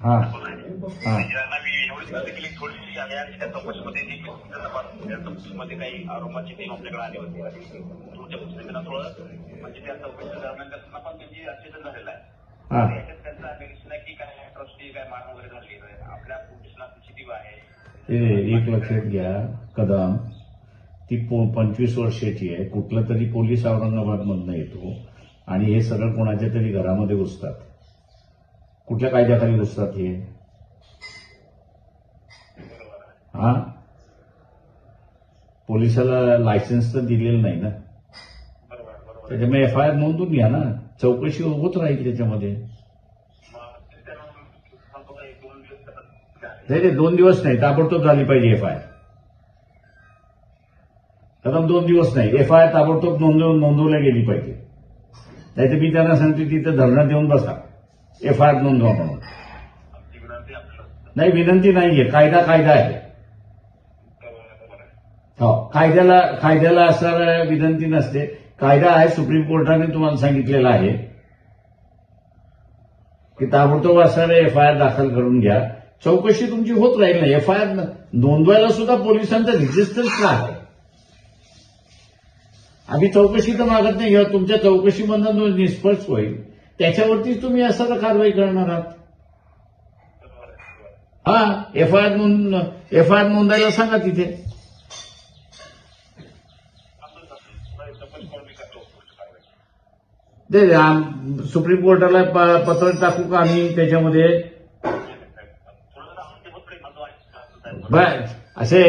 हा हा थोडीशी आली आणि त्या चौकशीमध्ये काही आरोपाची टीम आपल्याकडे आली होती आणि तुमच्या पुस्तकांना थोडं म्हणजे त्या चौकशी दरम्यान त्यांना पण त्यांची अचेतन झालेला आहे. याच्यात त्यांचं ॲलिगेशन आहे की काय ट्रस्टी काय मार वगैरे झाली आपल्या पोलिसला सीसीटीव्ही आहे. एक लक्षात घ्या कदम, ती 25 वर्षाची आहे. कुठला तरी पोलीस औरंगाबादमधनं येतो आणि हे सगळं कोणाच्या तरी घरामध्ये घुसतात. कुठल्या कायद्याखाली घुसतात हे? हा, पोलिसाला लायसन्स तर दिलेलं नाही ना, त्याच्यामुळे एफआयआर नोंदून घ्या ना, चौकशी होत राहील त्याच्यामध्ये. नाही 2 दिवस नाही, ताबडतोब झाली पाहिजे एफआयआर. कदम 2 दिवस नाही, एफआयआर ताबडतोब नोंदवल्या गेली पाहिजे. नाही तर मी त्यांना सांगतो तिथं धरणं देऊन बसा, एफआयआर नोंदवा म्हणून. नाही, विनंती नाहीये, कायदा आहे. हो, कायद्याला असं विनंती नसते. कायदा आहे, सुप्रीम कोर्टाने तुम्हाला सांगितलेला आहे की ताबडतोब असणारे एफआयआर दाखल करून घ्या. चौकशी तुमची होत राहील ना. एफआयआर नोंदवायला सुद्धा पोलिसांचा रेजिस्टन्स का आहे? आम्ही चौकशी तर मागत नाही, किंवा तुमच्या चौकशीमधून निष्पक्ष होईल त्याच्यावरतीच तुम्ही असं कारवाई करणार आहात. हा, एफआयआर नोंदायला सांगा तिथे. सुप्रीम कोर्टाला पत्र टाकू का आम्ही त्याच्यामध्ये? असे